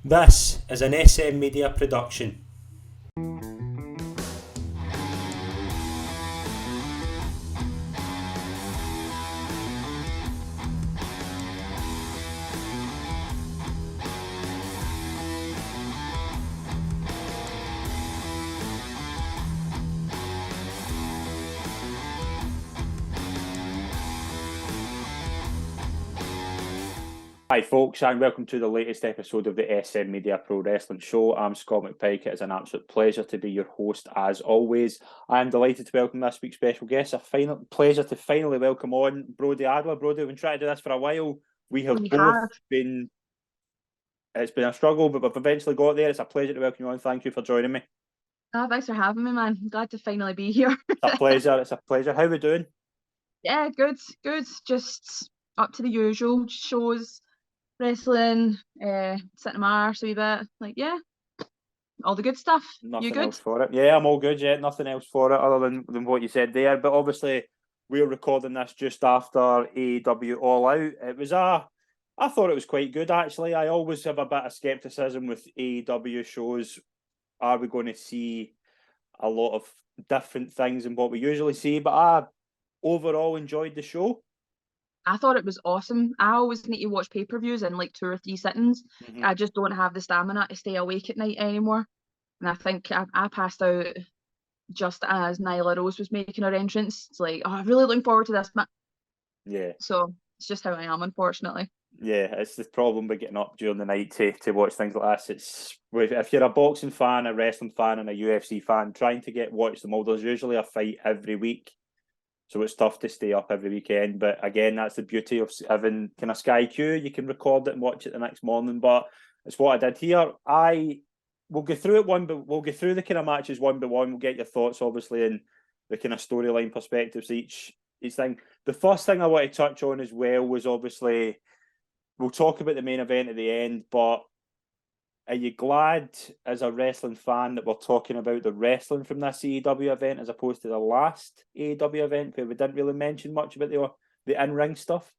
This is an SM Media production. Hi folks, and welcome to the latest episode of the SM Media Pro Wrestling Show. I'm Scott McPike. It is an absolute pleasure to be your host as always. I am delighted to welcome this week's special guest. Pleasure to finally welcome on Brodie Adler. Brodie, we've been trying to do this for a while. It's been a struggle, but we've eventually got there. It's a pleasure to welcome you on. Thank you for joining me. Oh, thanks for having me, man. I'm glad to finally be here. It's a pleasure. How are we doing? Yeah, good. Just up to the usual shows, wrestling, sitting in my arse a wee bit. All the good stuff. Nothing You good? else for it. Yeah, I'm all good. Yeah, nothing else for it other than what you said there. But obviously, we're recording this just after AEW All Out. I thought it was quite good actually. I always have a bit of skepticism with AEW shows. Are we going to see a lot of different things than what we usually see? But I overall enjoyed the show. I thought it was awesome. I always need to watch pay-per-views in like 2 or 3 sittings. Mm-hmm. I just don't have the stamina to stay awake at night anymore. And I think I passed out just as Nyla Rose was making her entrance. It's like, oh, I'm really looking forward to this. Yeah. So it's just how I am, unfortunately. Yeah, it's the problem with getting up during the night to watch things like this. If you're a boxing fan, a wrestling fan, and a UFC fan, trying to watch them all, there's usually a fight every week. So it's tough to stay up every weekend. But again, that's the beauty of having kind of Sky Q. You can record it and watch it the next morning. But it's what I did here. We'll go through it we'll go through the kind of matches one by one. We'll get your thoughts, obviously, and the kind of storyline perspectives each thing. The first thing I want to touch on as well was obviously we'll talk about the main event at the end, but are you glad as a wrestling fan that we're talking about the wrestling from this AEW event as opposed to the last AEW event where we didn't really mention much about the in-ring stuff?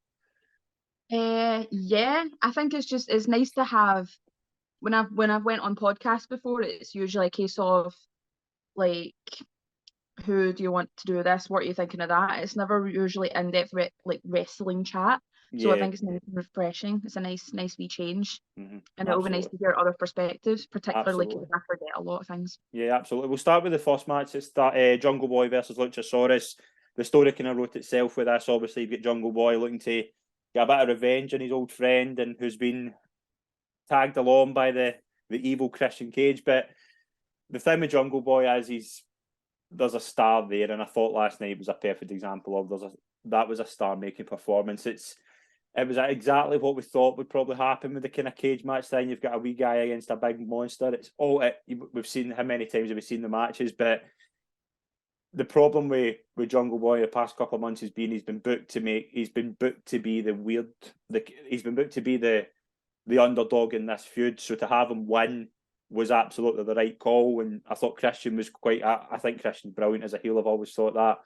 Yeah, I think it's nice to have when I've went on podcasts before, it's usually a case of like, who do you want to do this? What are you thinking of that? It's never usually in-depth wrestling chat. So I think it's nice and refreshing. It's a nice wee change. Mm-hmm. And it'll be nice to hear other perspectives, particularly because I forget a lot of things. Yeah, absolutely. We'll start with the first match. It's that Jungle Boy versus Luxasaurus. The story kind of wrote itself with this. Obviously, you've got Jungle Boy looking to get a bit of revenge on his old friend and who's been tagged along by the evil Christian Cage. But the thing with Jungle Boy is there's a star there, and I thought last night was a perfect example of that was a star-making performance. It was exactly what we thought would probably happen with the kind of cage match thing. You've got a wee guy against a big monster. We've seen how many times have we seen the matches, but the problem with Jungle Boy the past couple of months has been he's been booked to be the underdog in this feud. So to have him win was absolutely the right call. And I thought Christian was I think Christian's brilliant as a heel. I've always thought that.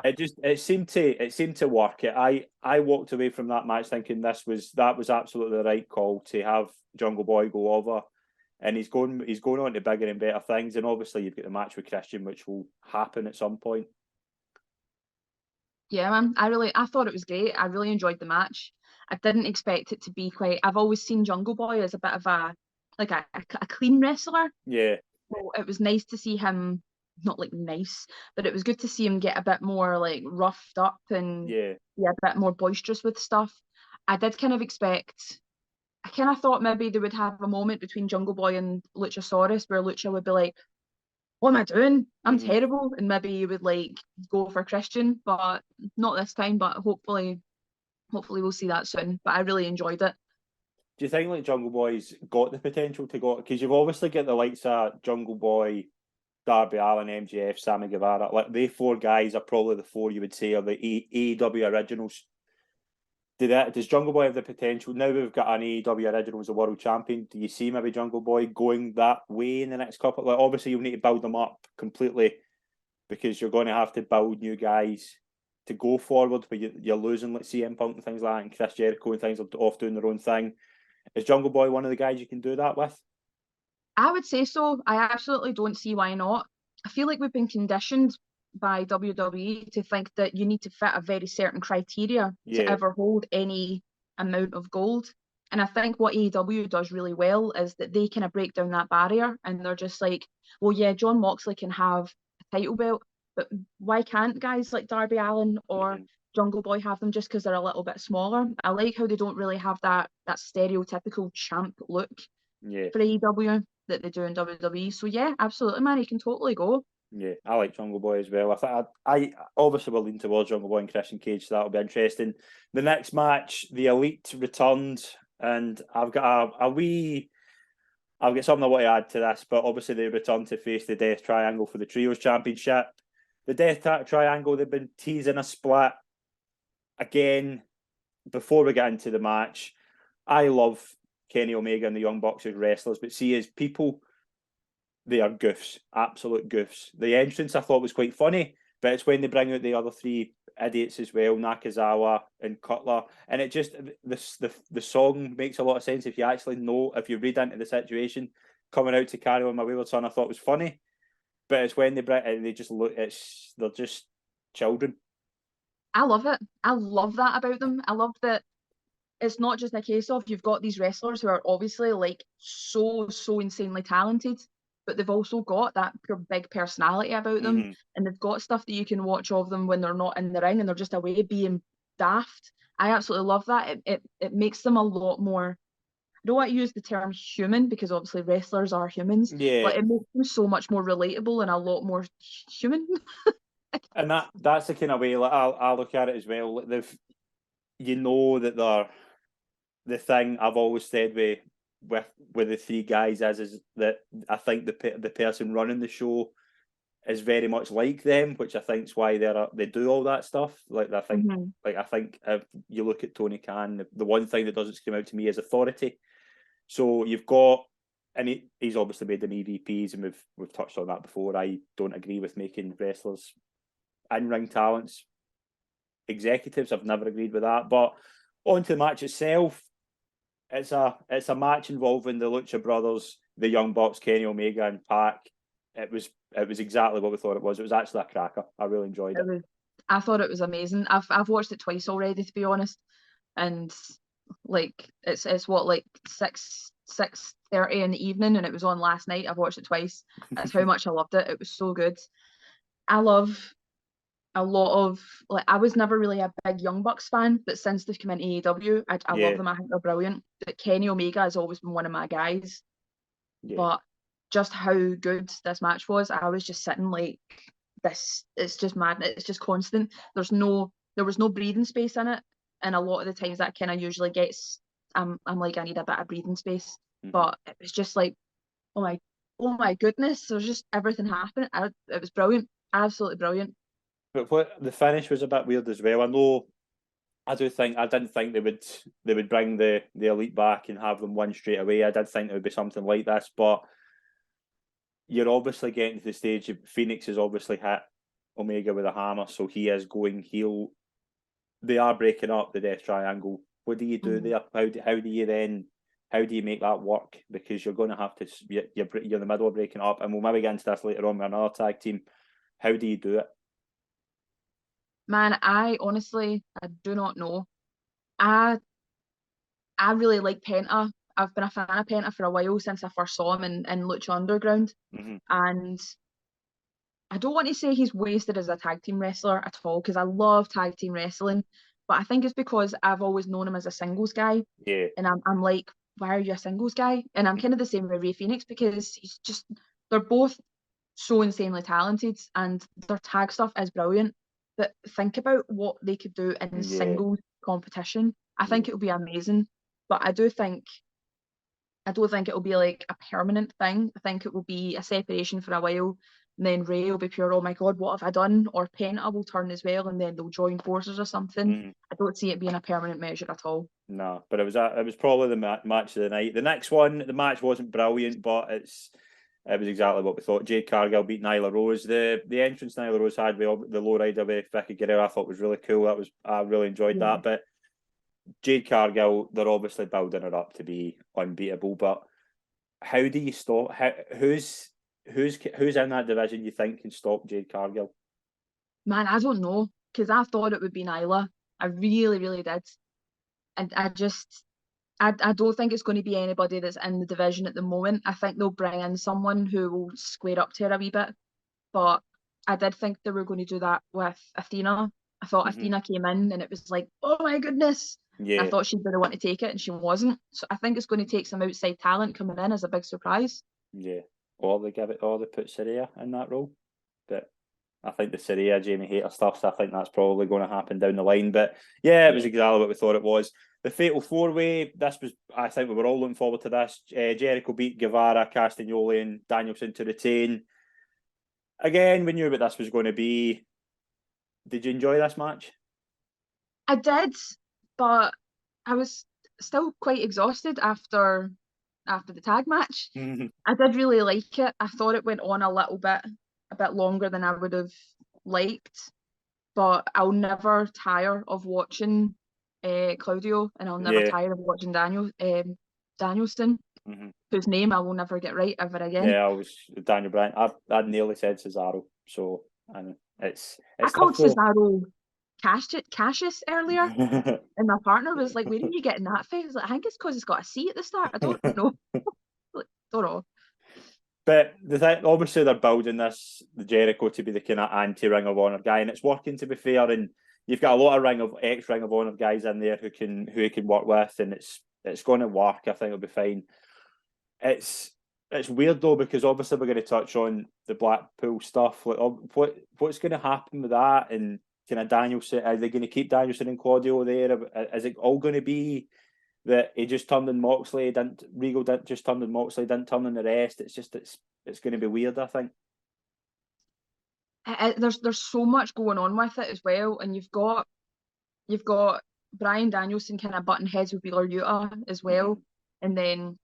It seemed to work. I walked away from that match thinking that was absolutely the right call to have Jungle Boy go over, and he's going on to bigger and better things. And obviously you've got the match with Christian, which will happen at some point. Yeah, man. I thought it was great. I really enjoyed the match. I didn't expect it to be quite. I've always seen Jungle Boy as a bit of a clean wrestler. Yeah. So it was nice to see him. Not like nice, but it was good to see him get a bit more like roughed up and a bit more boisterous with stuff. I did kind of expect, I kind of thought maybe they would have a moment between Jungle Boy and Luchasaurus where Lucha would be like, what am I doing? I'm terrible. And maybe you would like go for Christian, but not this time. But hopefully we'll see that soon. But I really enjoyed it. Do you think like Jungle Boy's got the potential to go? Because you've obviously got the likes of Jungle Boy, Darby Allin, MJF, Sammy Guevara. Like they 4 guys are probably the 4 you would say are the AEW originals. Does Jungle Boy have the potential? Now we've got an AEW original as a world champion. Do you see maybe Jungle Boy going that way in the next couple? Like obviously you'll need to build them up completely because you're going to have to build new guys to go forward. But you're losing like CM Punk and things like that, and Chris Jericho and things are off doing their own thing. Is Jungle Boy one of the guys you can do that with? I would say so. I absolutely don't see why not. I feel like we've been conditioned by WWE to think that you need to fit a very certain criteria to ever hold any amount of gold. And I think what AEW does really well is that they kind of break down that barrier, and they're just like, well, yeah, John Moxley can have a title belt, but why can't guys like Darby Allin or Jungle Boy have them just because they're a little bit smaller? I like how they don't really have that stereotypical champ look for AEW that they do in WWE. So yeah, absolutely, man, he can totally go. Yeah, I like Jungle Boy as well. I obviously will lean towards Jungle Boy and Christian Cage, so that'll be interesting. The next match, the Elite returned, and I've got I've got something I want to add to this, but obviously they returned to face the Death Triangle for the Trios Championship. The Death Triangle, they've been teasing a split again. Before we get into the match, I love Kenny Omega and the Young Bucks as wrestlers, but see, as people, they are goofs, absolute goofs. The entrance I thought was quite funny, but it's when they bring out the other three idiots as well, Nakazawa and Cutler, and it just the song makes a lot of sense if you actually know, if you read into the situation. Coming out to Carry On My Wayward Son, I thought was funny, but it's when they bring it, they just look, they're just children. I love it. I love that about them. I love that it's not just a case of you've got these wrestlers who are obviously like so insanely talented, but they've also got that pure big personality about them, and they've got stuff that you can watch of them when they're not in the ring and they're just away being daft. I absolutely love that. It makes them a lot more, I don't want to use the term human because obviously wrestlers are humans, but it makes them so much more relatable and a lot more human. And that's the kind of way like I look at it as well. They've, you know, that they're, the thing I've always said with the three guys is that I think the person running the show is very much like them, which I think is why they do all that stuff. Like I think I think if you look at Tony Khan, the one thing that doesn't scream out to me is authority. So you've got, and he's obviously made them EVPs, and we've touched on that before. I don't agree with making wrestlers in-ring talents executives. I've never agreed with that. But on to the match itself, it's a match involving the Lucha Brothers, the Young Bucks, Kenny Omega, and Pac. It was exactly what we thought it was. It was actually a cracker. I really enjoyed it. I thought it was amazing. I've watched it twice already, to be honest, and like it's what, like 6:30 in the evening, and it was on last night. I've watched it twice. That's how much I loved it. It was so good. I love a lot of, like, I was never really a big Young Bucks fan, but since they've come into AEW, I love them. I think they're brilliant. But Kenny Omega has always been one of my guys. But just how good this match was, I was just sitting like, this, it's just mad. It's just constant. There was no breathing space in it, and a lot of the times that kind of usually gets, I'm like, I need a bit of breathing space. But it was just like, oh my goodness, there's just everything happening. It was brilliant, absolutely brilliant. But what the finish was a bit weird as well. I didn't think they would bring the Elite back and have them win straight away. I did think it would be something like this, but you're obviously getting to the stage of Phoenix has obviously hit Omega with a hammer, so he is going heel. They are breaking up the Death Triangle. What do you do there? How do you make that work? Because you're going to have to, you're in the middle of breaking up, and we'll maybe get into this later on with another tag team. How do you do it? Man, I honestly, I do not know. I really like Penta. I've been a fan of Penta for a while, since I first saw him in Lucha Underground. And I don't want to say he's wasted as a tag team wrestler at all, because I love tag team wrestling. But I think it's because I've always known him as a singles guy. And I'm like, why are you a singles guy? And I'm kind of the same with Rey Fenix, because they're both so insanely talented, and their tag stuff is brilliant. But think about what they could do in singles competition. I think it would be amazing. But I don't think it will be like a permanent thing. I think it will be a separation for a while, and then Rey will be pure, oh my god, what have I done? Or Penta will turn as well, and then they'll join forces or something. I don't see it being a permanent measure at all. No, but it was probably the match of the night. The next one, the match wasn't brilliant, but it was exactly what we thought. Jade Cargill beat Nyla Rose. The entrance Nyla Rose had with the lowrider with Vicky Guerrero, I thought was really cool. I really enjoyed that. But Jade Cargill, they're obviously building her up to be unbeatable, but how do you stop? Who's in that division you think can stop Jade Cargill? Man, I don't know, because I thought it would be Nyla. I really, really did. And I don't think it's going to be anybody that's in the division at the moment. I think they'll bring in someone who will square up to her a wee bit. But I did think they were going to do that with Athena. I thought Athena came in and it was like, oh my goodness. Yeah. I thought she'd really want to take it and she wasn't. So I think it's going to take some outside talent coming in as a big surprise. Yeah. Or they put Soraya in that role. But I think the Soraya, Jamie Hayter stuff, so I think that's probably going to happen down the line. But yeah, it was exactly what we thought it was. The Fatal 4-Way, I think we were all looking forward to this. Jericho beat Guevara, Castagnoli and Danielson to retain. Again, we knew what this was going to be. Did you enjoy this match? I did, but I was still quite exhausted after the tag match. I did really like it. I thought it went on a bit longer than I would have liked, but I'll never tire of watching Claudio, and I'll never tire of watching Danielson, whose name I will never get right ever again. Yeah, I was Daniel Bryan. I nearly said Cesaro, so it's I called Cesaro Cassius earlier, and my partner was like, "Where are you getting that face?" Like, I think it's because it's got a C at the start. I don't know. Don't know. But the thing, obviously, they're building the Jericho to be the kind of anti-Ring of Honor guy, and it's working, to be fair. And you've got a lot of ex-Ring of Honor guys in there who he can work with, and it's going to work. I think it'll be fine. It's weird though, because obviously we're going to touch on the Blackpool stuff. Like, what's going to happen with that? And kind of Danielson, are they going to keep Danielson and Claudio there? Is it all going to be that he just turned on Moxley, Regal didn't just turn on Moxley, didn't turn on the rest? It's just it's going to be weird, I think. There's so much going on with it as well, and you've got Bryan Danielson kind of butting heads with Wheeler Yuta as well, and then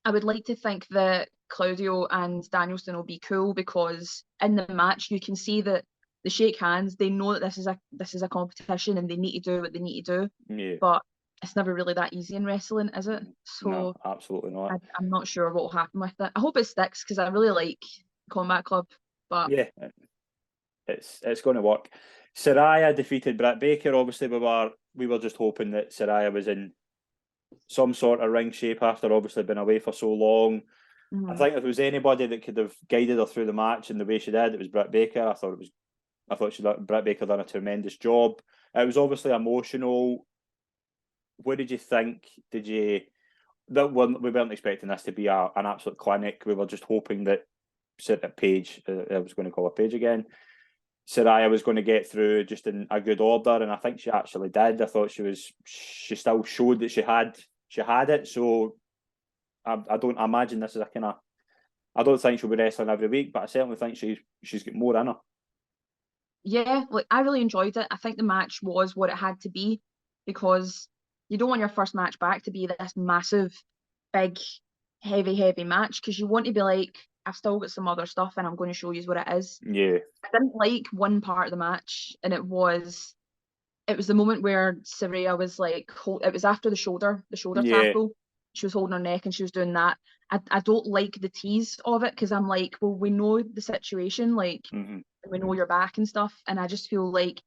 I would like to think that Claudio and Danielson will be cool, because in the match you can see that they shake hands. They know that this is a competition and they need to do what they need to do. Yeah. But it's never really that easy in wrestling, is it? So no, absolutely not. I'm not sure what will happen with it. I hope it sticks, because I really like Combat Club. But yeah, it's going to work. Soraya defeated Britt Baker. Obviously, we were just hoping that Soraya was in some sort of ring shape after obviously been away for so long. I think if there was anybody that could have guided her through the match in the way she did, it was Britt Baker. I thought Britt Baker done a tremendous job. It was obviously emotional. What did you think? We weren't expecting this to be an absolute clinic. We were just hoping that Paige, I was going to call her Paige again, Soraya was going to get through just in a good order, and I think she actually did. I thought she still showed that she had it. So I don't imagine this is I don't think she'll be wrestling every week, but I certainly think she's got more in her. Yeah, like I really enjoyed it. I think the match was what it had to be, because you don't want your first match back to be this massive, big, heavy match, because you want to be like, I've still got some other stuff and I'm going to show you what it is. Yeah. I didn't like one part of the match, and it was the moment where Soraya was like, it was after the shoulder tackle. She was holding her neck and she was doing that. I don't like the tease of it, because I'm like, well, we know the situation, like we know you're back and stuff, and I just feel like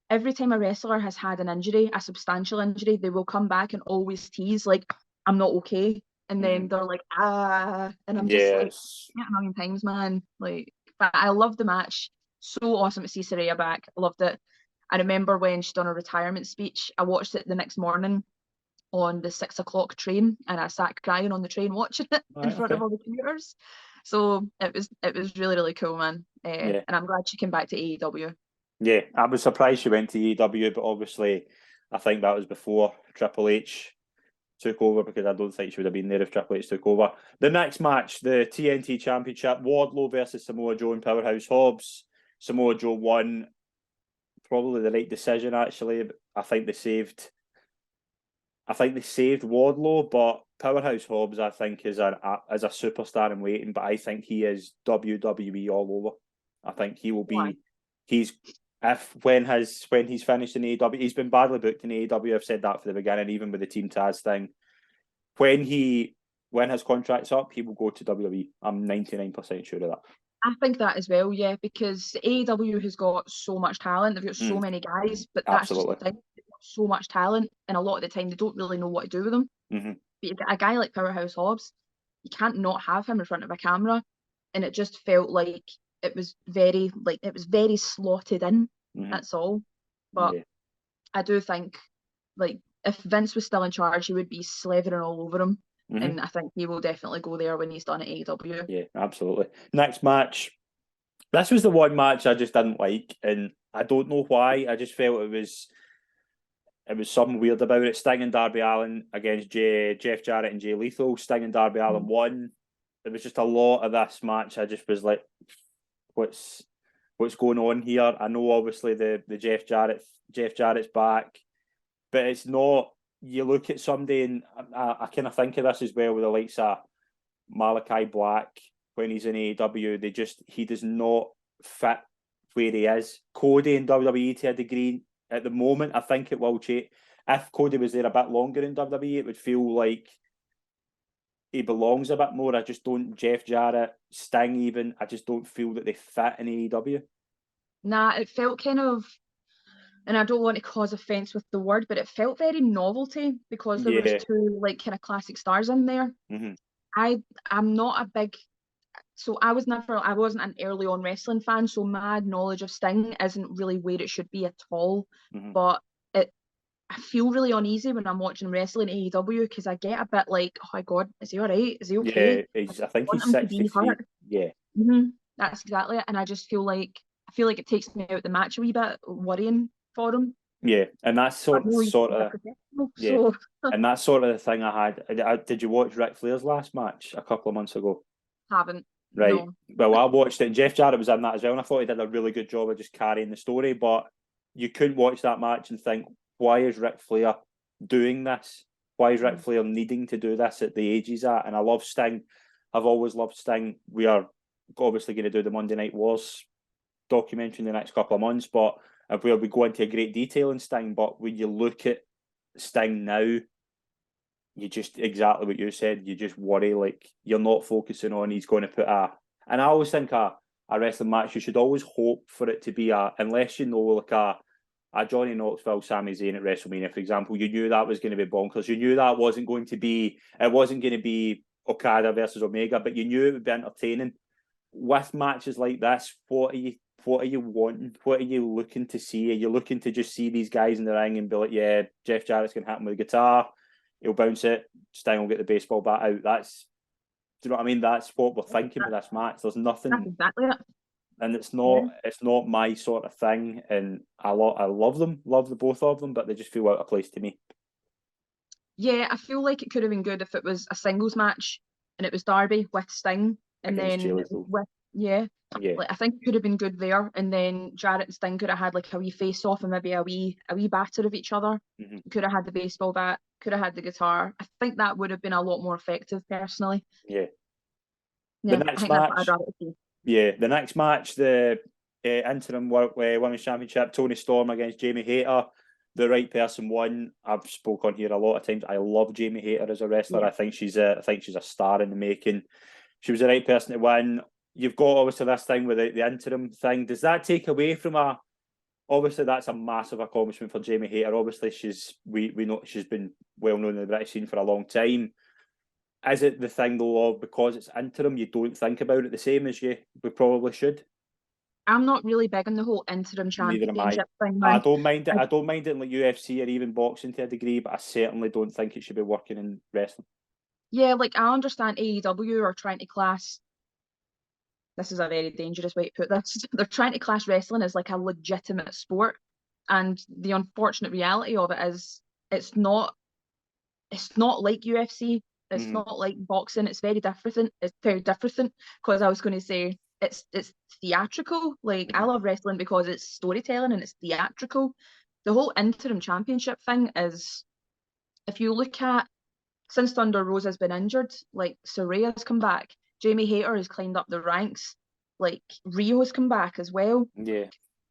every time a wrestler has had an injury, a substantial injury, they will come back and always tease like, I'm not okay, and then they're like, and I'm just like, yeah, a million times, man. Like, but I loved the match. So awesome to see Soraya back. I loved it. I remember when she done her retirement speech, I watched it the next morning on the 6 o'clock train, and I sat crying on the train watching it in front of all the commuters. So it was really, really cool, man. And I'm glad she came back to AEW. Yeah, I was surprised she went to AEW, but obviously I think that was before Triple H took over, because I don't think she would have been there if Triple H took over. The next match, the TNT Championship, Wardlow versus Samoa Joe and Powerhouse Hobbs. Samoa Joe won. Probably the right decision, actually. I think they saved Wardlow, but Powerhouse Hobbs, I think, is a superstar in waiting, but I think he is WWE all over. I think he will be. if when he's finished in AEW, he's been badly booked in AEW. I've said that from the beginning, even with the Team Taz thing. When his contract's up, he will go to WWE. I'm 99% sure of that. I think that as well, yeah, because AEW has got so much talent. They've got so many guys, but that's just the thing. They've got so much talent, and a lot of the time they don't really know what to do with them. Mm-hmm. But you've got a guy like Powerhouse Hobbs, you can't not have him in front of a camera, and it just felt like it was very slotted in. Mm-hmm. That's all. But I do think, like, if Vince was still in charge, he would be slavering all over him. Mm-hmm. And I think he will definitely go there when he's done at AEW. Yeah, absolutely. Next match. This was the one match I just didn't like, and I don't know why. I just felt it was something weird about it. Sting and Darby Allin against Jeff Jarrett and Jay Lethal. Sting and Darby Allin won. There was just a lot of this match. I just was like, what's going on here? I know obviously the Jeff Jarrett's back, but it's not. You look at somebody, and I kind of think of this as well with the likes of Malachi Black when he's in AEW. He does not fit where he is. Cody in WWE to a degree at the moment. I think it will change. If Cody was there a bit longer in WWE, it would feel like he belongs a bit more. I just don't. Jeff Jarrett, Sting, even. I just don't feel that they fit in AEW. Nah, it felt kind of. And I don't want to cause offence with the word, but it felt very novelty because there was two like kind of classic stars in there. Mm-hmm. I'm not a big, so I wasn't an early on wrestling fan, so my knowledge of Sting isn't really where it should be at all. Mm-hmm. But I feel really uneasy when I'm watching wrestling AEW because I get a bit like, oh my god, is he alright? Is he okay? Yeah, I think he's 63. Yeah. Mm-hmm. That's exactly it. And I just feel like it takes me out the match a wee bit, worrying for him. Yeah, and that's sort of yeah, and that's sort of the thing I had. Did you watch Ric Flair's last match a couple of months ago? Haven't. Right. No. Well, I watched it, and Jeff Jarrett was in that as well, and I thought he did a really good job of just carrying the story. But you couldn't watch that match and think, why is Ric Flair doing this? Why is Ric Flair needing to do this at the age he's at? And I love Sting. I've always loved Sting. We are obviously going to do the Monday Night Wars documentary in the next couple of months, but where we go into great detail in Sting. But when you look at Sting now, you just, exactly what you said, you just worry, like, you're not focusing on he's going to put and I always think a wrestling match, you should always hope for it to be unless you know, like a Johnny Knoxville, Sami Zayn at WrestleMania, for example, you knew that was going to be bonkers. You knew that wasn't going to be Okada versus Omega, but you knew it would be entertaining. With matches like this, what are you wanting? What are you looking to see? Are you looking to just see these guys in the ring and be like, yeah, Jeff Jarrett's going to hit him with a guitar, he'll bounce it, Sting will get the baseball bat out? Do you know what I mean? That's what we're thinking with this match. There's nothing. That's exactly it. And it's not my sort of thing. And I love the both of them, but they just feel out of place to me. Yeah, I feel like it could have been good if it was a singles match and it was Darby with Sting, and then like, I think it could have been good there, and then Jarrett and Sting could have had like a wee face off and maybe a wee batter of each other. Mm-hmm. Could have had the baseball bat, could have had the guitar. I think that would have been a lot more effective, personally. Yeah. The next match. That's what I'd rather see. Yeah, the next match, the interim women's championship, Toni Storm against Jamie Hayter. The right person won. I've spoke on here a lot of times. I love Jamie Hayter as a wrestler. Yeah. I think she's a star in the making. She was the right person to win. You've got obviously this thing with the interim thing. Does that take away from obviously that's a massive accomplishment for Jamie Hayter. Obviously we know she's been well known in the British scene for a long time. Is it the thing though of because it's interim, you don't think about it the same as we probably should? I'm not really big on the whole interim championship thing. I don't mind it. I don't mind it in like UFC or even boxing to a degree, but I certainly don't think it should be working in wrestling. Yeah, like I understand AEW are trying to class. This is a very dangerous way to put this. They're trying to class wrestling as like a legitimate sport, and the unfortunate reality of it is it's not like UFC. It's not like boxing. It's very different. It's very different because I was going to say it's theatrical. Like I love wrestling because it's storytelling and it's theatrical. The whole interim championship thing is, if you look at since Thunder Rosa's been injured, like Soraya's come back, Jamie Hayter has climbed up the ranks, like Rio's come back as well. Yeah.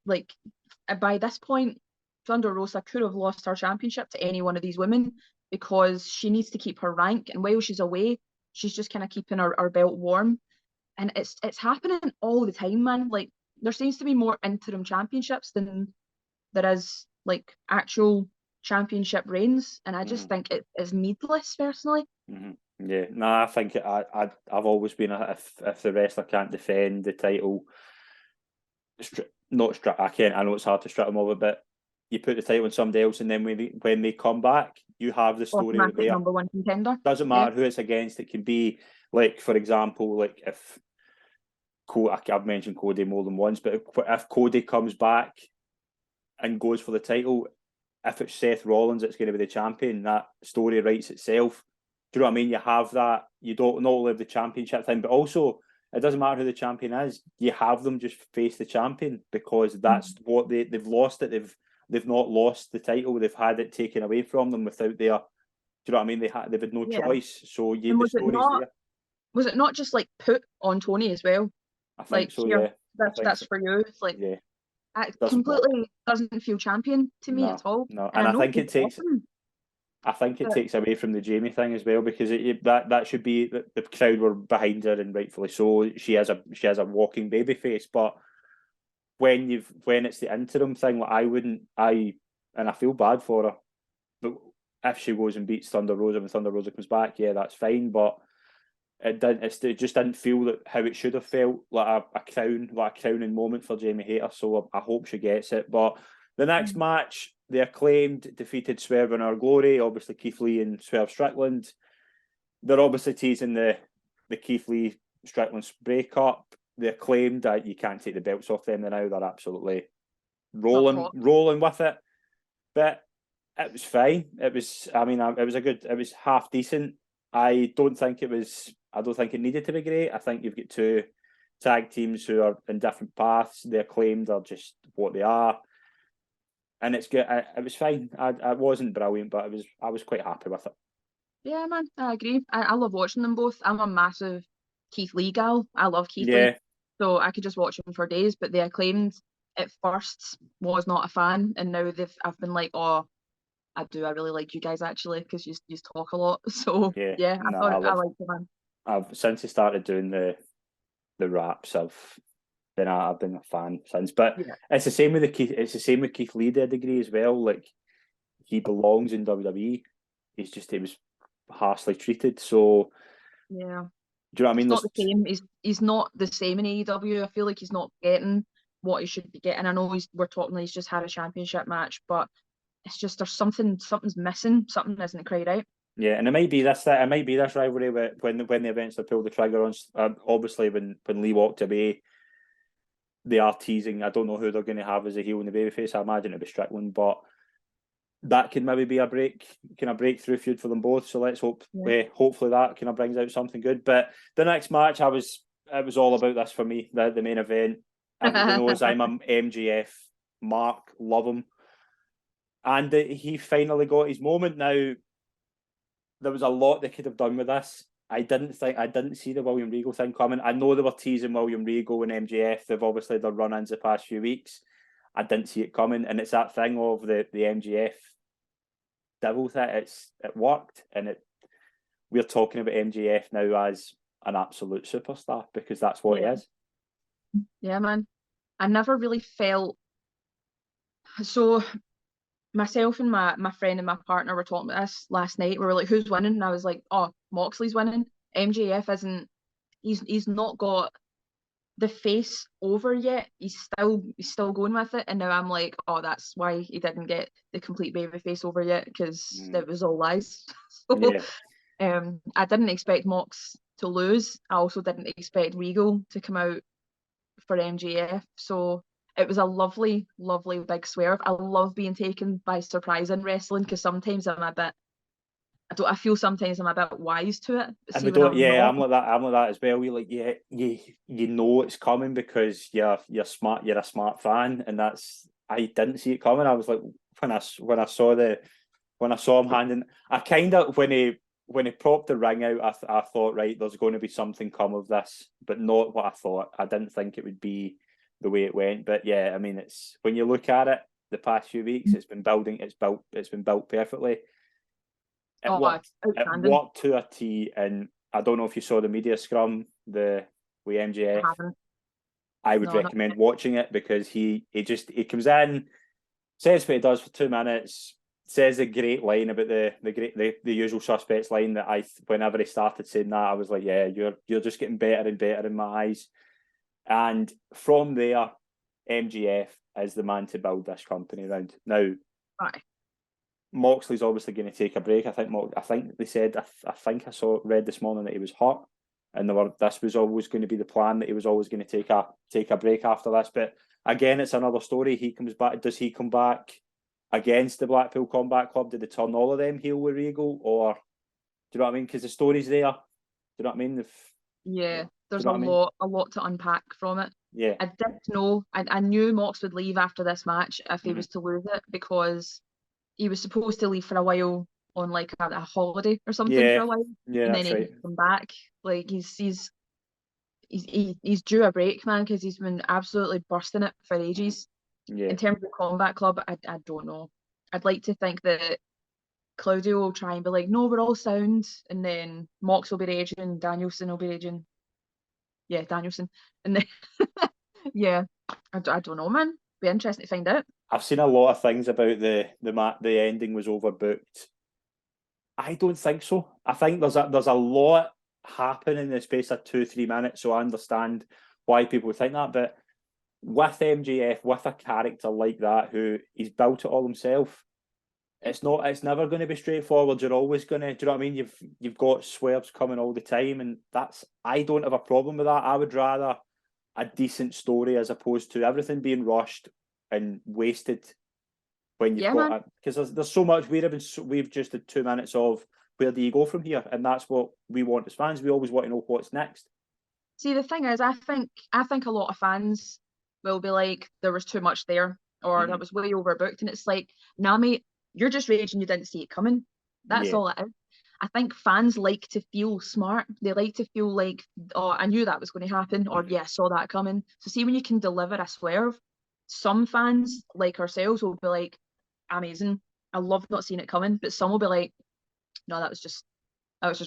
Like by this point, Thunder Rosa could have lost her championship to any one of these women because she needs to keep her rank. And while she's away, she's just kind of keeping her belt warm. And it's happening all the time, man. Like, there seems to be more interim championships than there is like actual championship reigns, and I just think it is needless, personally. Yeah, no, I think I've always been if the wrestler can't defend the title, I know it's hard to strip them over, but you put the title on somebody else, and then when they come back, you have the story out there. Number one contender. Doesn't matter who it's against. It can be like, for example, like if I've mentioned Cody more than once, but if Cody comes back and goes for the title, if it's Seth Rollins, it's going to be the champion. That story writes itself. Do you know what I mean? You have that. You don't not only have the championship thing, but also it doesn't matter who the champion is. You have them just face the champion because that's what they've lost it. They've not lost the title. They've had it taken away from them without their. Do you know what I mean? They've had no choice. So the story's there. Was it not just like put on Tony as well? I think so. Yeah, that's for you. It's like, yeah. It completely doesn't feel champion to me at all. No, and I think it takes. I think it takes away from the Jamie thing as well, because that should be the crowd were behind her, and rightfully so. She has a walking baby face, but when it's the interim thing, like I feel bad for her, but if she goes and beats Thunder Rosa when Thunder Rosa comes back, yeah, that's fine, but it just didn't feel how it should have felt, like a crowning moment for Jamie Hayter. So I hope she gets it. But the next match, the Acclaimed defeated Swerve in Our Glory. Obviously, Keith Lee and Swerve Strickland. They're obviously teasing the Keith Lee Strickland breakup. The Acclaimed, you can't take the belts off them now. They're absolutely rolling with it. But it was fine. It was half decent. I don't think it needed to be great. I think you've got two tag teams who are in different paths. The Acclaimed are just what they are, and it's good. It was fine. I wasn't brilliant, but I was quite happy with it. Yeah, man, I agree. I love watching them both. I'm a massive Keith Lee gal. I love Keith Lee, so I could just watch him for days. But the Acclaimed at first was not a fan, and now I've been like, oh, I really like you guys actually, because you talk a lot. So I like the man. Since he started doing the raps, I've been a fan since. But it's the same with Keith Lee to a degree as well. Like, he belongs in WWE. He was harshly treated. So yeah, do you know what I mean? It's not the same. He's not the same in AEW. I feel like he's not getting what he should be getting. I know he's just had a championship match, but it's just something's missing. Something isn't quite right. Yeah, and it might be this rivalry when they eventually pull the trigger on. Obviously, when Lee walked away, they are teasing. I don't know who they're going to have as a heel and the babyface. I imagine it'll be Strickland, but that could maybe be a breakthrough feud for them both. So let's hope. Hopefully that kind of brings out something good. But the next match, it was all about this for me. The main event. Everybody knows I'm a MJF mark. Love him. And he finally got his moment. Now, there was a lot they could have done with this. I didn't see the William Regal thing coming. I know they were teasing William Regal and MJF. They've obviously done run-ins the past few weeks. I didn't see it coming, and it's that thing of the MJF devil thing. It worked, and we're talking about MJF now as an absolute superstar, because that's what he is. Yeah, man. I never really felt so. Myself and my friend and my partner were talking about this last night. We were like, who's winning? And I was like, oh, Moxley's winning. MJF isn't. He's not got the face over yet. He's still going with it. And now I'm like, oh, that's why he didn't get the complete baby face over yet, because it was all lies. So, I didn't expect Mox to lose. I also didn't expect Regal to come out for MJF. So it was a lovely, lovely big swerve. I love being taken by surprise in wrestling, because sometimes I feel sometimes I'm a bit wise to it. I'm like that as well. You're like, you know it's coming because you're smart. You're a smart fan, and I didn't see it coming. I was like, when I saw him handing, I kind of when he propped the ring out, I thought, right, there's going to be something come of this, but not what I thought. I didn't think it would be the way it went. But yeah, I mean, it's when you look at it, the past few weeks, it's been built perfectly. It worked to a T, and I don't know if you saw the media scrum with MJF. I would recommend watching it because he comes in, says what he does for 2 minutes, says a great line about the usual suspects line that whenever he started saying that, I was like, yeah, you're just getting better and better in my eyes. And from there, MJF is the man to build this company around. Now, Moxley's obviously going to take a break. I think they said, I read this morning that he was hurt, and this was always going to be the plan, that he was always going to take a break after this. But again, it's another story. He comes back. Does he come back against the Blackpool Combat Club? Did they turn all of them heel with Regal, or do you know what I mean? Because the story's there. Do you know what I mean? There's a lot to unpack from it. Yeah, I did know. I knew Mox would leave after this match if he was to lose it, because he was supposed to leave for a while on like a holiday or something for a while, and then he come back. Like he's due a break, man, because he's been absolutely bursting it for ages. Yeah. In terms of Combat Club, I don't know. I'd like to think that Claudio will try and be like, no, we're all sound, and then Mox will be raging, Danielson will be raging. Yeah, Danielson, and then I don't know, man. Be interesting to find out. I've seen a lot of things about the ending was overbooked. I don't think so. I think there's a lot happening in the space of 2-3 minutes, so I understand why people think that. But with MJF, with a character like that who he's built it all himself, it's never going to be straightforward. You're always going to, do you know what I mean? You've got swerves coming all the time, and I don't have a problem with that. I would rather a decent story as opposed to everything being rushed and wasted when you've got it. Because there's so much. We've just had 2 minutes of where do you go from here, and that's what we want as fans. We always want to know what's next. See, the thing is, I think a lot of fans will be like, there was too much there, or that was way overbooked, and it's like, nah, mate, you're just raging you didn't see it coming. That's all it is. I think fans like to feel smart. They like to feel like, oh, I knew that was going to happen, or yeah, I saw that coming. So see, when you can deliver a swerve, some fans like ourselves will be like, amazing, I love not seeing it coming. But some will be like, no, that was just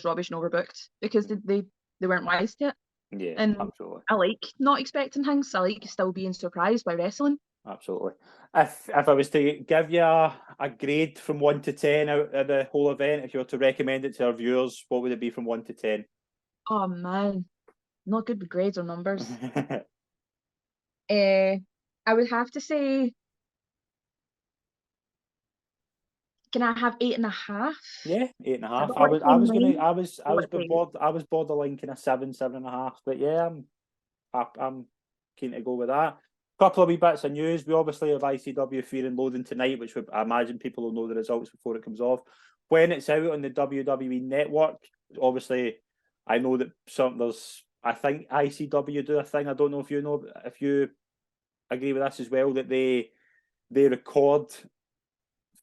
rubbish and overbooked, because they weren't wise to it. Yeah, and absolutely. I like not expecting things. I like still being surprised by wrestling. Absolutely. If I was to give you a grade from 1 to 10 out of the whole event, if you were to recommend it to our viewers, what would it be from 1 to 10? Oh man, not good with grades or numbers. I would have to say, can I have 8.5? Yeah, 8.5. I was borderline kind of 7.5. But yeah, I'm keen to go with that. Couple of wee bits of news. We obviously have ICW Fear and Loathing tonight, which I imagine people will know the results before it comes off. When it's out on the WWE Network, obviously, I know that I think ICW do a thing. I don't know if you agree with this as well, that they record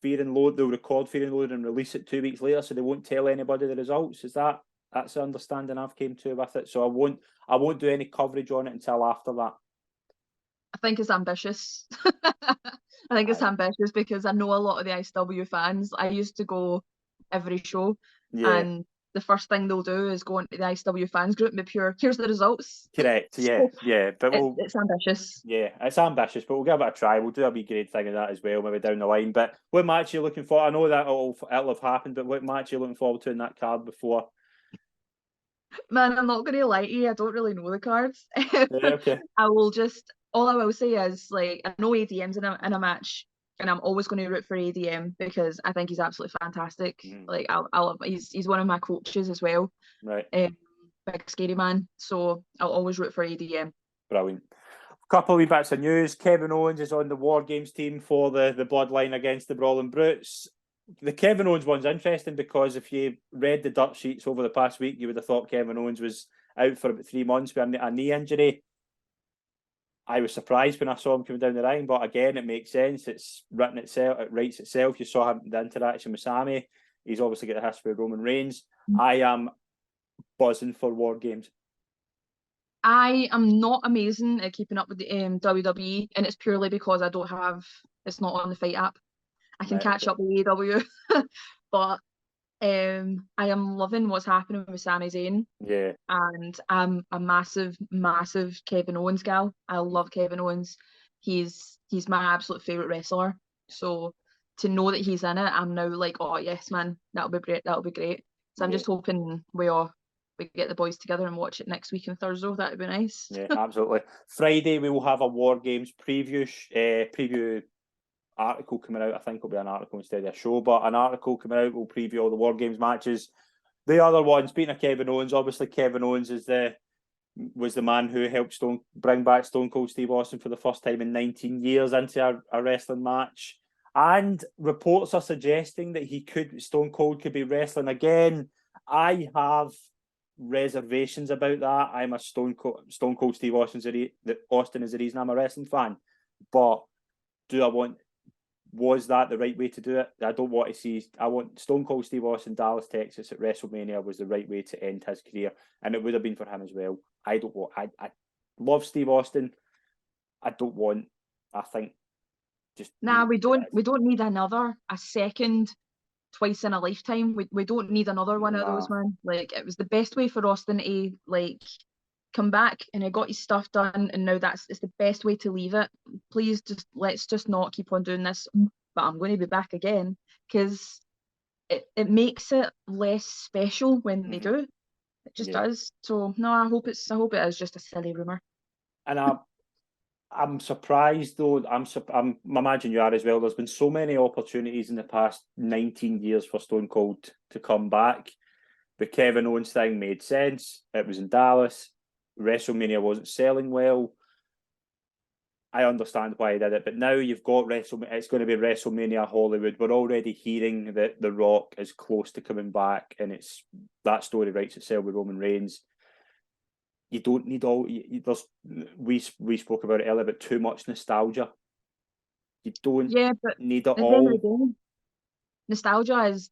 Fear and Loathing. They'll record Fear and Loathing and release it 2 weeks later, so they won't tell anybody the results. That's the understanding I've came to with it. So I won't do any coverage on it until after that. I think it's ambitious. I think it's ambitious because I know a lot of the ICW fans. I used to go every show, and the first thing they'll do is go into the ICW fans group and be pure, here's the results. Correct, yeah. But it's ambitious. Yeah, it's ambitious, but we'll give it a try. We'll do a wee grade thing of that as well, maybe down the line. But what match are you looking for? I know that it'll have happened, but what match are you looking forward to in that card before? Man, I'm not going to lie to you, I don't really know the cards. Okay. All I will say is, like, I know ADM's in a match, and I'm always going to root for ADM because I think he's absolutely fantastic. Like, he's one of my coaches as well. Right. Big scary man. So I'll always root for ADM. Brilliant. A couple of wee bits of news. Kevin Owens is on the War Games team for the Bloodline against the Brawling Brutes. The Kevin Owens one's interesting because if you read the dirt sheets over the past week, you would have thought Kevin Owens was out for about 3 months with a knee injury. I was surprised when I saw him coming down the line, but again, it makes sense. It's written itself, it writes itself. You saw him, the interaction with Sami. He's obviously got a history with Roman Reigns. I am buzzing for War Games. I am not amazing at keeping up with the WWE, and it's purely because it's not on the Fight app. I can catch up with AEW, but I am loving what's happening with Sami Zayn. Yeah. And I'm a massive, massive Kevin Owens gal. I love Kevin Owens. He's my absolute favourite wrestler. So to know that he's in it, I'm now like, oh yes, man, that'll be great. That'll be great. So I'm just hoping we get the boys together and watch it next week on Thursday. That'd be nice. Yeah, absolutely. Friday we will have a War Games preview article coming out. I think it'll be an article instead of a show, but an article coming out will preview all the War Games matches. The other one, speaking of Kevin Owens, obviously Kevin Owens was the man who helped bring back Stone Cold Steve Austin for the first time in 19 years into a wrestling match. And reports are suggesting that Stone Cold could be wrestling again. I have reservations about that. I'm a Stone Cold Steve Austin is the reason I'm a wrestling fan. But was that the right way to do it? I want Stone Cold Steve Austin, Dallas, Texas at WrestleMania was the right way to end his career, and it would have been for him as well. I love Steve Austin. I think just we don't need a second twice in a lifetime. We don't need another one of those, man. Like, it was the best way for Austin to like come back, and he got his stuff done, and now it's the best way to leave it. Please let's just not keep on doing this. But I'm going to be back again, because it makes it less special when they do. It just does. So no, I hope it is just a silly rumor. And I'm surprised though. I imagine you are as well. There's been so many opportunities in the past 19 years for Stone Cold to come back. The Kevin Owens thing made sense. It was in Dallas. WrestleMania wasn't selling well. I understand why he did it, but now you've got WrestleMania. It's going to be WrestleMania Hollywood. We're already hearing that The Rock is close to coming back, and that story writes itself with Roman Reigns. You don't need we spoke about it earlier, but too much nostalgia. You don't need it all. Nostalgia is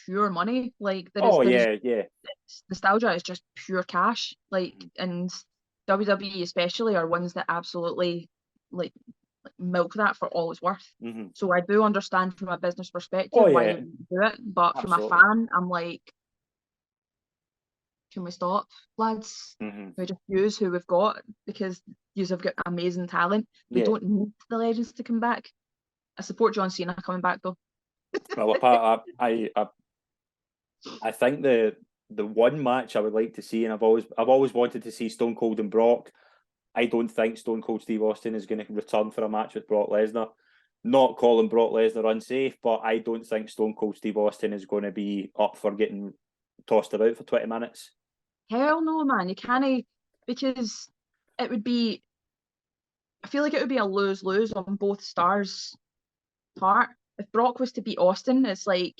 pure money. Like, nostalgia is just pure cash. Like, and WWE especially are ones that absolutely like milk that for all it's worth. So I do understand from a business perspective why you do it, but absolutely. From a fan, I'm like, can we stop, lads? We just use who we've got, because you have got amazing talent. We don't need the legends to come back. I support John Cena coming back though. Well, I think the one match I would like to see, and I've always wanted to see Stone Cold and Brock. I don't think Stone Cold Steve Austin is going to return for a match with Brock Lesnar. Not calling Brock Lesnar unsafe, but I don't think Stone Cold Steve Austin is going to be up for getting tossed about for 20 minutes. Hell no, man. You can't, because it would be, I feel like it would be a lose-lose on both stars' part. If Brock was to beat Austin, it's like,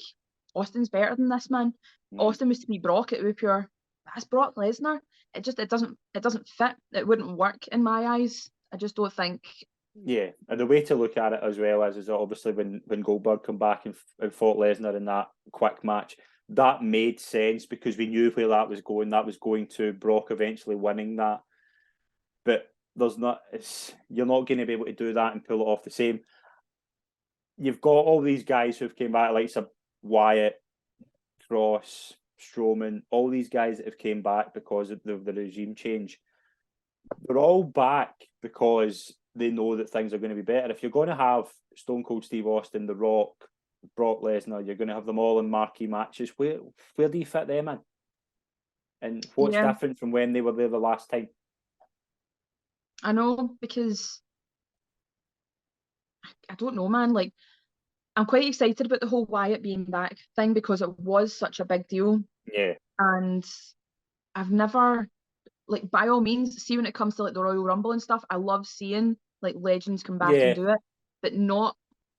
Austin's better than this, man. Austin was to beat Brock, it would be pure, that's Brock Lesnar. It doesn't fit. It wouldn't work in my eyes. I just don't think. Yeah, and the way to look at it as well is obviously when Goldberg come back and fought Lesnar in that quick match, that made sense because we knew where that was going. That was going to Brock eventually winning that. But you're not going to be able to do that and pull it off the same. You've got all these guys who've came back, like Wyatt, Cross, Strowman, all these guys that have came back because of the regime change. They're all back because they know that things are going to be better. If you're going to have Stone Cold Steve Austin, The Rock, Brock Lesnar, you're going to have them all in marquee matches. Where do you fit them in? And what's different from when they were there the last time? I know, because I don't know, man. Like, I'm quite excited about the whole Wyatt being back thing because it was such a big deal. Yeah. And I've never, like, by all means, see when it comes to like the Royal Rumble and stuff, I love seeing like legends come back and do it, but not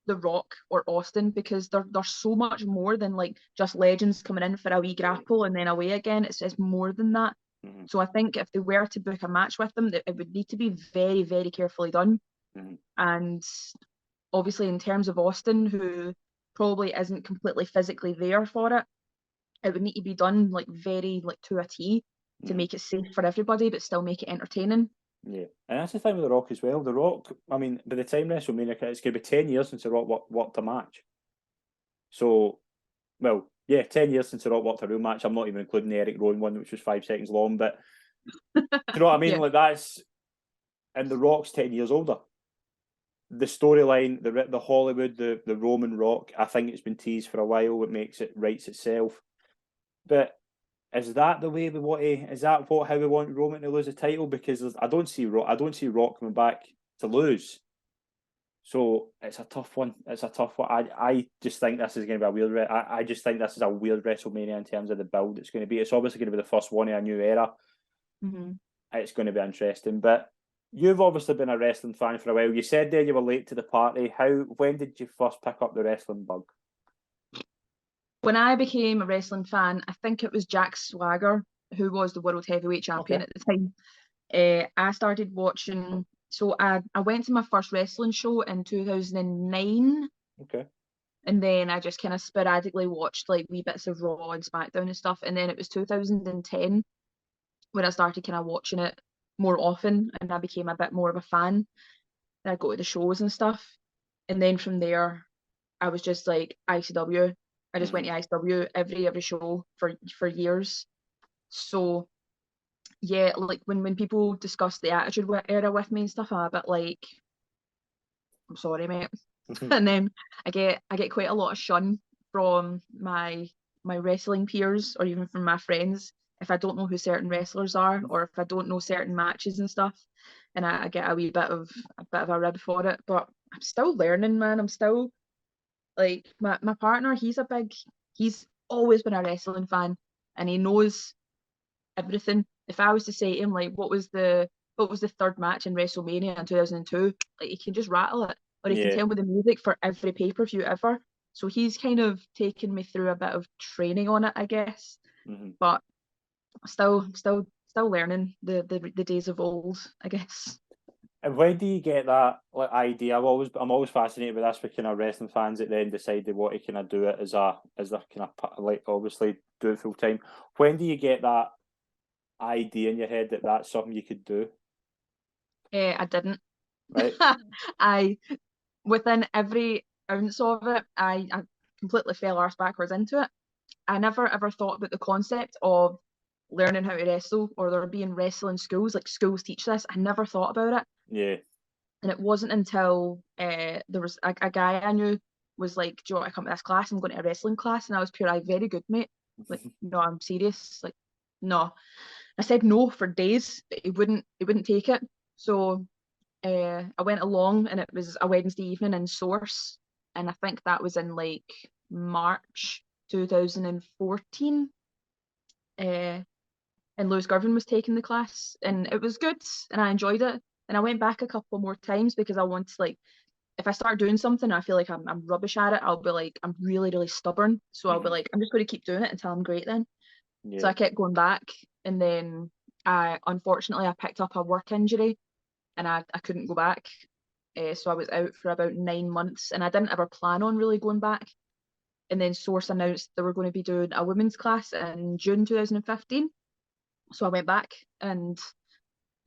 The Rock or Austin, because they're so much more than like just legends coming in for a wee grapple and then away again. It's more than that. So I think if they were to book a match with them, it would need to be very, very carefully done. And obviously, in terms of Austin, who probably isn't completely physically there for it, it would need to be done like very like to a T. to make it safe for everybody, but still make it entertaining. Yeah, and that's the thing with The Rock as well. The Rock, I mean, by the time WrestleMania, it's going to be 10 years since The Rock worked a match. So, well, yeah, 10 years since The Rock worked a real match. I'm not even including the Eric Rowan one, which was 5 seconds long. But do you know what I mean? Yeah. Like that's, and The Rock's 10 years older. The storyline, the Hollywood, the Roman Rock, I think it's been teased for a while. It makes it writes itself. But is that the way we want to? Is that how we want Roman to lose a title? Because I don't see Rock coming back to lose. So it's a tough one. It's a tough one. I just think this is going to be a weird. I just think this is a weird WrestleMania in terms of the build it's going to be. It's obviously going to be the first one in a new era. Mm-hmm. It's going to be interesting. But you've obviously been a wrestling fan for a while. You said there you were late to the party. When did you first pick up the wrestling bug? When I became a wrestling fan, I think it was Jack Swagger, who was the World Heavyweight Champion at the time. I started watching, so I went to my first wrestling show in 2009. Okay. And then I just kind of sporadically watched like wee bits of Raw and SmackDown and stuff. And then it was 2010 when I started kind of watching it more often, and I became a bit more of a fan. And I'd go to the shows and stuff. And then from there, I was just like ICW. I just went to ICW every show for years. So yeah, like when people discuss the Attitude Era with me and stuff, I'm a bit like, I'm sorry, mate. And then I get quite a lot of shun from my wrestling peers or even from my friends if I don't know who certain wrestlers are or if I don't know certain matches and stuff. And I get a bit of a rib for it. But I'm still learning, man. I'm still like my partner, he's always been a wrestling fan and he knows everything. If I was to say to him like what was the third match in WrestleMania in 2002, like he can just rattle it, or he can tell me the music for every pay-per-view ever. So he's kind of taken me through a bit of training on it, I guess. But still learning the days of old, I guess. And when do you get that idea? I'm always fascinated with this with kind of wrestling fans that then decide they want to kind of do it as a kind of like obviously do it full time. When do you get that idea in your head that that's something you could do? I didn't. Right. I within every ounce of it, I completely fell arse backwards into it. I never ever thought about the concept of learning how to wrestle or there being wrestling schools, like schools teach this. I never thought about it. Yeah. And it wasn't until there was a guy I knew was like, do you want to come to this class? I'm going to a wrestling class. And I was pure, very good, mate. Like, no, I'm serious. Like, no. I said no for days, but he wouldn't take it. So I went along and it was a Wednesday evening in Source. And I think that was in like March 2014. And Lewis Girvin was taking the class and it was good and I enjoyed it. And I went back a couple more times because I want to, like, if I start doing something I feel like I'm rubbish at it, I'll be like, I'm really, really stubborn. So I'll be like, I'm just going to keep doing it until I'm great then. Yeah. So I kept going back and then unfortunately I picked up a work injury and I couldn't go back. So I was out for about 9 months and I didn't ever plan on really going back. And then Source announced they were going to be doing a women's class in June 2015. So I went back and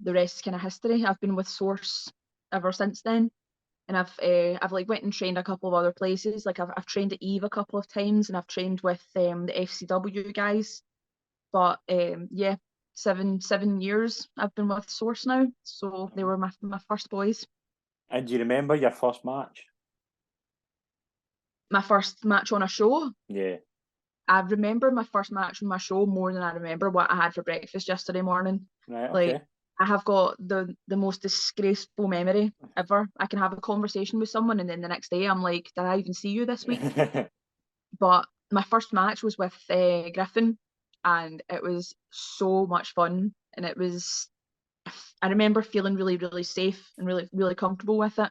the rest is kind of history. I've been with Source ever since then. And I've like went and trained a couple of other places. Like I've trained at Eve a couple of times and I've trained with the FCW guys. But yeah, seven years I've been with Source now. So they were my first boys. And do you remember your first match? My first match on a show? Yeah. I remember my first match on my show more than I remember what I had for breakfast yesterday morning. Right, okay. Like, I have got the most disgraceful memory ever. I can have a conversation with someone and then the next day I'm like, did I even see you this week? But my first match was with Griffin and it was so much fun. And I remember feeling really, really safe and really, really comfortable with it.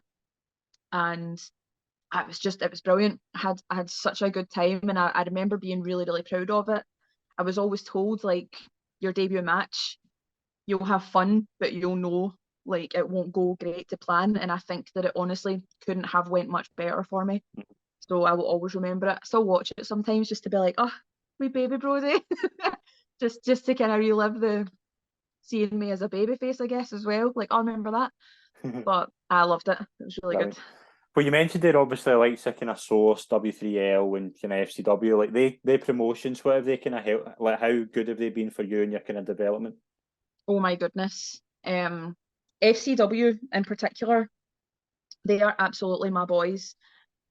And it was brilliant. I had such a good time and I remember being really, really proud of it. I was always told, like, your debut match, you'll have fun, but you'll know, like, it won't go great to plan. And I think that it honestly couldn't have went much better for me. So I will always remember it. I still watch it sometimes just to be like, oh, wee baby Brodie. just to kind of relive the seeing me as a babyface, I guess, as well. Like, I remember that. But I loved it. It was really good. Well, you mentioned there obviously like kind of Source, W3L, and kind of FCW. Like they promotions, what have they kind of helped? Like, how good have they been for you in your kind of development? Oh my goodness. FCW in particular, they are absolutely my boys.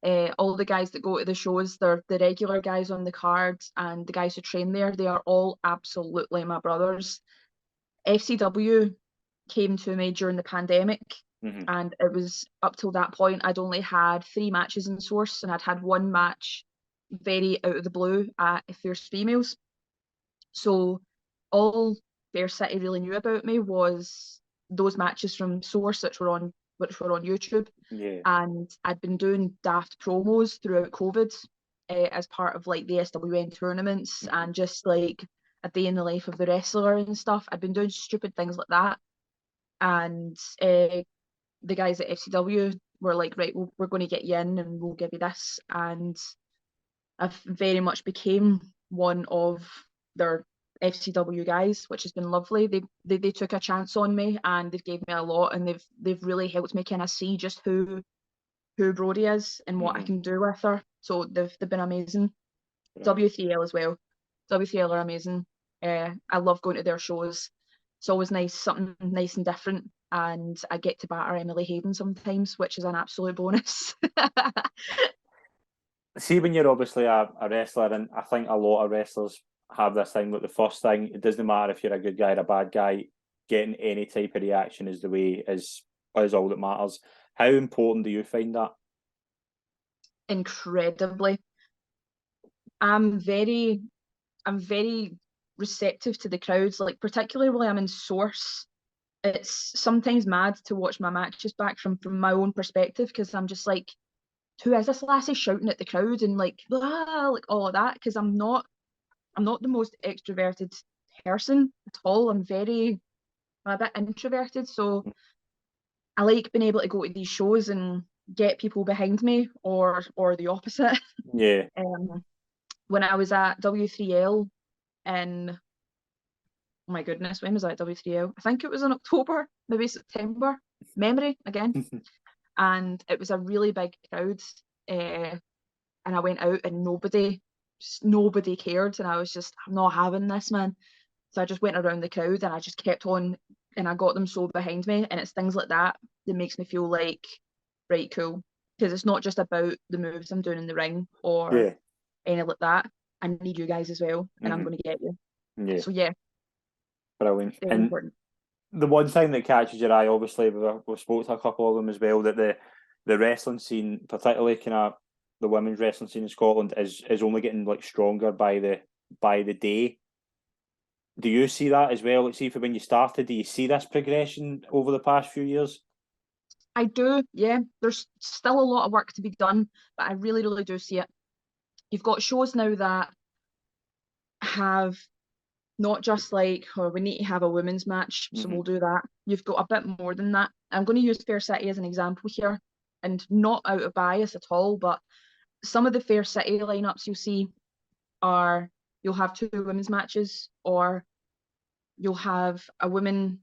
All the guys that go to the shows, they're the regular guys on the card, and the guys who train there, they are all absolutely my brothers. FCW came to me during the pandemic, and it was up till that point I'd only had 3 matches in Source, and I'd had 1 match very out of the blue at Fierce Females. So all Fair City really knew about me was those matches from Source, which were on YouTube. Yeah. And I'd been doing daft promos throughout COVID as part of like the SWN tournaments and just like a day in the life of the wrestler and stuff. I'd been doing stupid things like that. And the guys at FCW were like, right, we're going to get you in and we'll give you this. And I've very much became one of their FCW guys, which has been lovely. They took a chance on me and they've gave me a lot, and they've really helped me kind of see just who Brodie is and what I can do with her. So they've been amazing. Right. W3L as well. W3L are amazing. I love going to their shows. It's always nice, something nice and different, and I get to batter Emily Hayden sometimes, which is an absolute bonus. See, when you're obviously a wrestler, and I think a lot of wrestlers have this thing, like the first thing, it doesn't matter if you're a good guy or a bad guy, getting any type of reaction is all that matters. How important do you find that? Incredibly. I'm very receptive to the crowds, like particularly when I'm in Source. It's sometimes mad to watch my matches back from my own perspective, because I'm just like, who is this lassie shouting at the crowd and like blah, like all of that? Because I'm not the most extroverted person at all. I'm a bit introverted, so I like being able to go to these shows and get people behind me, or the opposite. Yeah. When I was at W3L in, oh my goodness, when was I at W3L? I think it was in October, maybe September. Memory again. And it was a really big crowd, and I went out and nobody cared, and I was just, I'm not having this, man. So I just went around the crowd and I just kept on, and I got them so behind me. And it's things like that that makes me feel like, right, cool, because it's not just about the moves I'm doing in the ring or any like that. I need you guys as well, and I'm going to get you. Yeah. So yeah, brilliant. And important. The one thing that catches your eye, obviously, we've spoke to a couple of them as well, that the wrestling scene, particularly kind of the women's wrestling scene in Scotland, is only getting like stronger by the day. Do you see that as well? Let's see, for when you started, do you see this progression over the past few years? I do, yeah. There's still a lot of work to be done, but I really, really do see it. You've got shows now that have not just like, oh, we need to have a women's match, so we'll do that. You've got a bit more than that. I'm going to use Fair City as an example here, and not out of bias at all, but some of the Fair City lineups you'll see are, you'll have 2 women's matches, or you'll have a woman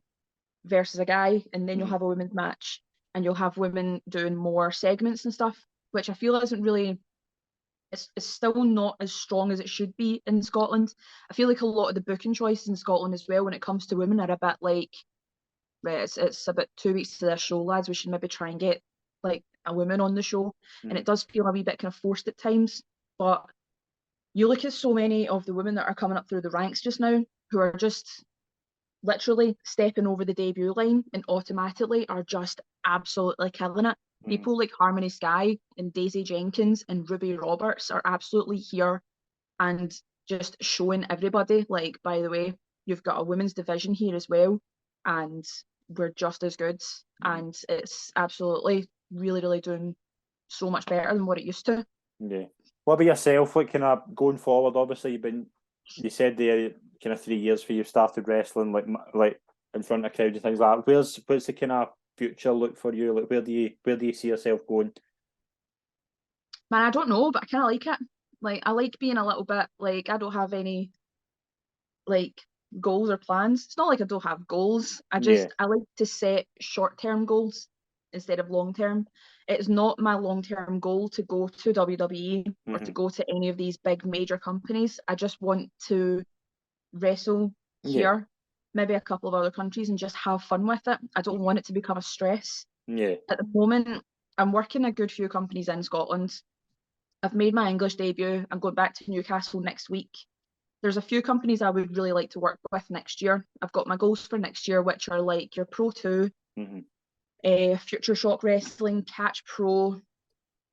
versus a guy, and then you'll have a women's match, and you'll have women doing more segments and stuff, which I feel isn't really, it's still not as strong as it should be in Scotland. I feel like a lot of the booking choices in Scotland as well, when it comes to women, are a bit like, right, it's about 2 weeks to their show, lads, we should maybe try and get like a woman on the show. And it does feel a wee bit kind of forced at times. But you look at so many of the women that are coming up through the ranks just now, who are just literally stepping over the debut line and automatically are just absolutely killing it. People like Harmony Sky and Daisy Jenkins and Ruby Roberts are absolutely here and just showing everybody, like, by the way, you've got a women's division here as well, and we're just as good. And it's absolutely really, really doing so much better than what it used to. Yeah. What about yourself? Like, kind of going forward, obviously you said there kind of 3 years for you started wrestling like in front of crowds and things like that. Where's the kind of future look for you? Like, where do you see yourself going? Man, I don't know, but I kind of like it. Like, I like being a little bit like, I don't have any like goals or plans. It's not like I don't have goals. I like to set short-term goals instead of long-term. It's not my long-term goal to go to WWE or to go to any of these big major companies. I just want to wrestle here, maybe a couple of other countries, and just have fun with it. I don't want it to become a stress. At the moment, I'm working a good few companies in Scotland. I've made my English debut. I'm going back to Newcastle next week. There's a few companies I would really like to work with next year. I've got my goals for next year, which are like your Pro 2, Future Shock Wrestling, Catch Pro,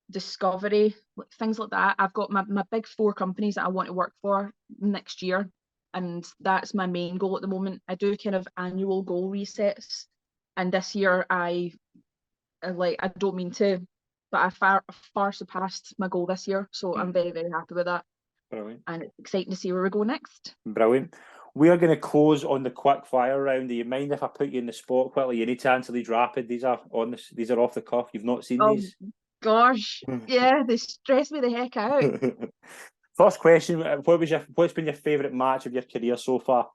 Discovery, things like that. I've got my big 4 companies that I want to work for next year, and that's my main goal at the moment. I do kind of annual goal resets, and this year I don't mean to, but I far surpassed my goal this year, so I'm very, very happy with that. Brilliant. And it's exciting to see where we go next. Brilliant. We are going to close on the quick fire round. Do you mind if I put you in the spot quickly? You need to answer these rapid. These are off the cuff. You've not seen these? Gosh, yeah, they stress me the heck out. First question: what's been your favourite match of your career so far?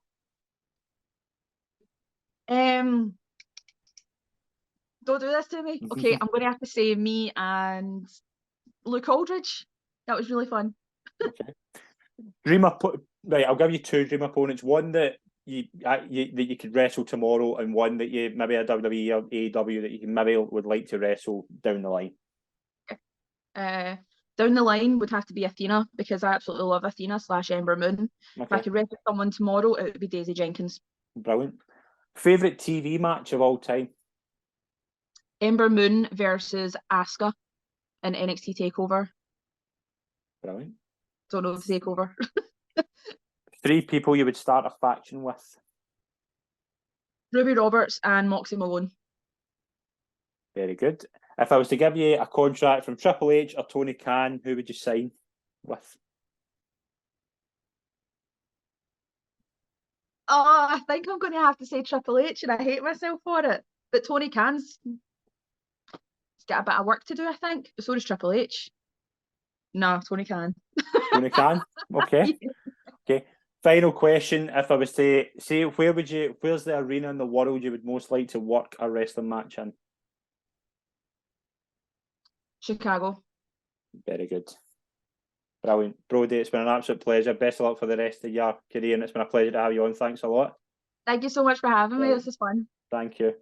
Don't do this to me. Okay, I'm going to have to say me and Luke Aldridge. That was really fun. Okay. Right, I'll give you 2 dream opponents. One that you could wrestle tomorrow, and one that you maybe a WWE or AEW that you maybe would like to wrestle down the line. Down the line would have to be Athena, because I absolutely love Athena / Ember Moon. If I could wrestle someone tomorrow, it would be Daisy Jenkins. Brilliant. Favorite TV match of all time? Ember Moon versus Asuka in NXT Takeover. Brilliant. Don't know the Takeover. 3 people you would start a faction with? Ruby Roberts and Moxie Malone. Very good. If I was to give you a contract from Triple H or Tony Khan, who would you sign with? Oh, I think I'm going to have to say Triple H, and I hate myself for it. But Tony Khan's got a bit of work to do, I think. But so does Triple H. No, Tony Khan. Tony Khan? Okay. Okay. Final question. If I was to say, where's the arena in the world you would most like to work a wrestling match in? Chicago. Very good. Brilliant. Brodie, it's been an absolute pleasure. Best of luck for the rest of your career, and it's been a pleasure to have you on. Thanks a lot. Thank you so much for having me. This is fun. Thank you.